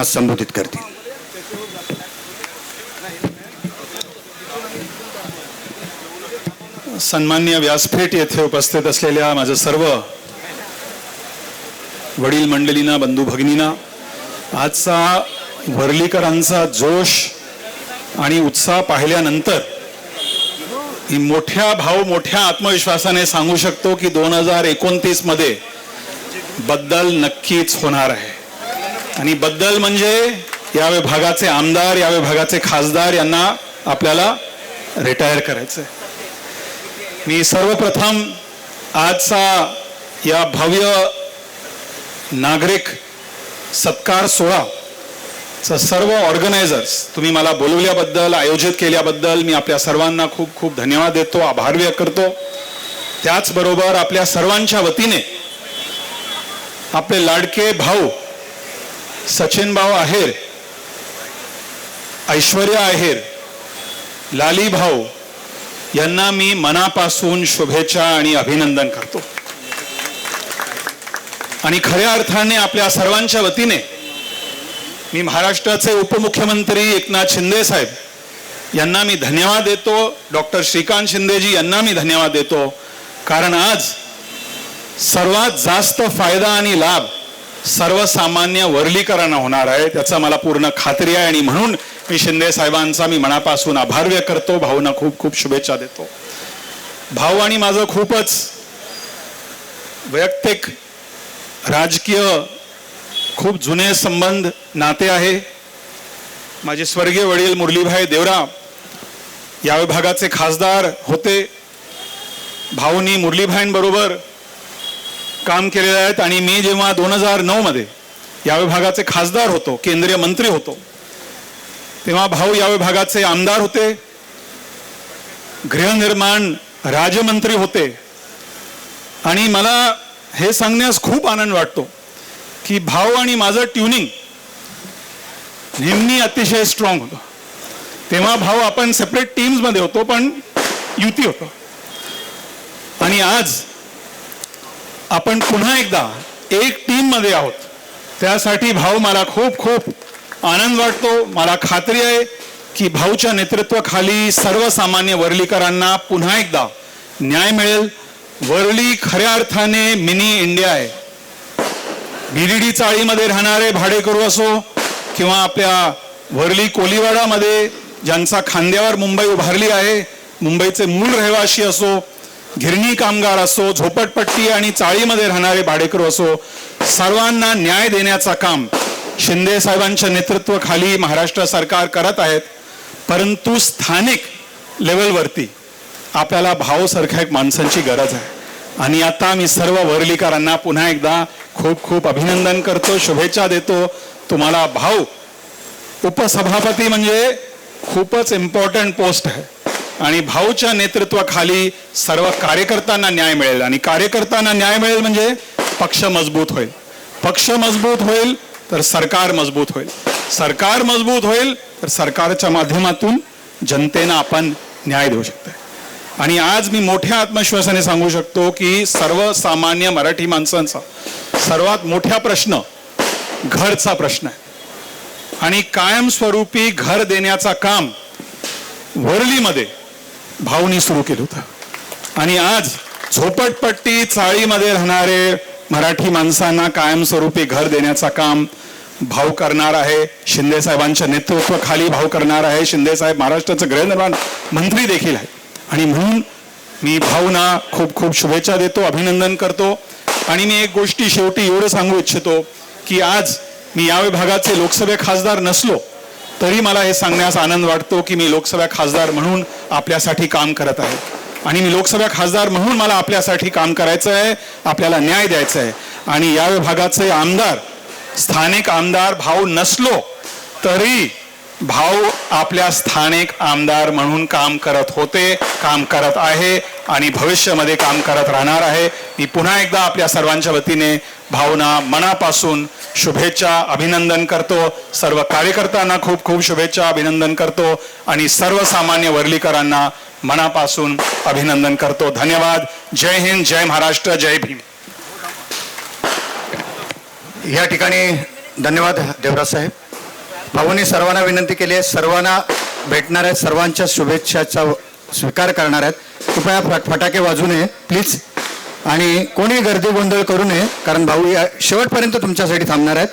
संबोधित करतील. सन्माननीय व्यासपीठ येथे उपस्थित असलेल्या माझे सर्व वडील मंडळींना, बंधू भगिनींना, आजचा वर्लीकरांचा जोश आणि उत्साह पाहिल्यानंतर मी मोठ्या आत्मविश्वासाने सांगू शकतो की 2029 मध्ये बदल नक्कीच होणार आहे. आणि बदल म्हणजे या विभागाचे आमदार, या विभागाचे खासदार यांना आपल्याला रिटायर करायचं आहे. मी सर्वप्रथम आजचा या भव्य नागरिक सत्कार सोहळा सर्व ऑर्गनायझर्स, तुम्ही मला बोलवल्याबद्दल, आयोजित केल्याबद्दल मी आपल्या सर्वांना खूप खूप धन्यवाद देतो, आभार व्यक्त करतो. त्याचबरोबर आपल्या सर्वांच्या वतीने आपले लाडके भाऊ सचिन भाऊ आहेर, ऐश्वर्या आहेर, लाली भाऊ यांना मी मनापासून शुभेच्छा आणि अभिनंदन करतो. आणि खऱ्या अर्थाने आपल्या सर्वांच्या वतीने मी महाराष्ट्राचे उपमुख्यमंत्री एकनाथ शिंदे साहेब यांना मी धन्यवाद देतो. डॉक्टर श्रीकांत शिंदेजी यांना मी धन्यवाद देतो, कारण आज सर्वात जास्त फायदा आणि लाभ सर्वसामान्य वर्लीकरांना होणार आहे, त्याचा मला पूर्ण खात्री आहे. आणि म्हणून मी शिंदे साहेबांचा मी मनापासून आभार व्यक्त करतो. भाऊंना खूप खूप शुभेच्छा देतो. भाऊ आणि माझं खूपच वैयक्तिक राजकीय खूप जुने संबंध नाते आहे. माझे स्वर्गीय वडील मुरलीभाई देवरा या विभागाचे खासदार होते. भाऊनी मुरलीभाईंबरोबर काम केलेले आहेत. आणि मी जेव्हा 2009 मध्ये या विभागाचे खासदार होतो, केंद्रीय मंत्री होतो, तेव्हा भाऊ या विभागाचे आमदार होते, गृहनिर्माण राज्यमंत्री होते. आणि मला हे सांगण्यास खूप आनंद वाटतो की भाऊ आणि माझं ट्युनिंग नेहमी अतिशय स्ट्रॉंग होतं. तेव्हा भाऊ आपण सेपरेट टीम्स मध्ये होतो, पण युती होतो. आणि आज आपण पुन्हा एकदा एक टीम मध्ये आहोत. त्यासाठी भाऊ मला खूप खूप आनंद वाटतो. मला खात्री आहे की भाऊच्या नेतृत्वाखाली सर्वसामान्य वर्लीकरांना पुन्हा एकदा न्याय मिळेल. वर्ली खऱ्या अर्थाने मिनी इंडिया आहे. बीडीडी चाळीमध्ये राहणारे भाडेकरू असो किंवा आपल्या वर्ली कोलीवाडामध्ये ज्यांचा खांद्यावर मुंबई उभारली आहे, मुंबईचे मूळ रहिवासी असो, गिरणी कामगार असो, झोपडपट्टी आणि चाळीमध्ये राहणारे भाडेकरू असो, सर्वांना न्याय देण्याचं काम शिंदे साहेबांच्या नेतृत्वाखाली महाराष्ट्र सरकार करत आहेत. परंतु स्थानिक लेवलवरती आपल्याला भाऊसारख्या एक माणसांची गरज आहे. आणि आता मी सर्व वर्लीकरांना पुन्हा एकदा खूप खूप अभिनंदन करतो, शुभेच्छा देतो. तुम्हाला भाऊ उपसभापती म्हणजे खूपच इम्पॉर्टंट पोस्ट आहे. आणि भाऊच्या नेतृत्वाखाली सर्व कार्यकर्त्यांना न्याय मिळेल. आणि कार्यकर्त्यांना न्याय मिळेल म्हणजे पक्ष मजबूत होईल. पक्ष मजबूत होईल तर सरकार मजबूत होईल. सरकार मजबूत होईल तर सरकारच्या माध्यमातून जनतेला आपण न्याय देऊ शकतो. आणि आज मी मोठ्या आत्मविश्वासाने सांगू शकतो की सर्वसामान्य मराठी माणसांचा सर्वात मोठा प्रश्न घरचा प्रश्न आहे. आणि कायमस्वरूपी घर देण्याचा काम वर्लीमध्ये भाऊनी सुरू केलं होतं. आणि आज झोपडपट्टी चाळीमध्ये राहणारे मराठी माणसांना कायमस्वरूपी घर देण्याचं काम भाऊ करणार आहे. शिंदे साहेबांच्या नेतृत्वाखाली भाऊ करणार आहे. शिंदे साहेब महाराष्ट्राचे गृहनिर्माण मंत्री देखील आहे. आणि म्हणून मी भाऊंना खूप खूप शुभेच्छा देतो, अभिनंदन करतो. आणि मी एक गोष्टी शेवटी एवढं सांगू इच्छितो की आज मी या विभागाचे लोकसभा खासदार नसलो तरी मला हे सांगण्यास आनंद वाटतो की मी लोकसभा खासदार म्हणून आपल्यासाठी काम करत आहे. आणि मी लोकसभा खासदार म्हणून मला आपल्यासाठी काम करायचं आहे, आपल्याला न्याय द्यायचा आहे. आणि या विभागाचे आमदार, स्थानिक आमदार भाऊ नसलो तरी भाऊ आपल्या स्थानिक आमदार म्हणून काम करत होते, काम करत आहे आणि भविष्यामध्ये काम करत राहणार आहे. मी पुन्हा एकदा आपल्या सर्वांच्या वतीने भाऊंना मनापासून शुभेच्छा, अभिनंदन करतो. सर्व कार्यकर्त्यांना खूप खूप शुभेच्छा, अभिनंदन करतो. आणि सर्वसामान्य वर्लीकरांना मनापासून अभिनंदन करतो. धन्यवाद. जय हिंद, जय महाराष्ट्र, जय भीम. या ठिकाणी धन्यवाद देवराज साहेब. भाऊंनी सर्वांना विनंती केली आहे, सर्वांना भेटणार आहेत, सर्वांच्या शुभेच्छाचा स्वीकार करणार आहेत. कृपया फटाके वाजू नये प्लीज, आणि कोणी गर्दी गोंधळ करू नये, कारण भाऊ या शेवटपर्यंत तुमच्यासाठी थांबणार आहेत.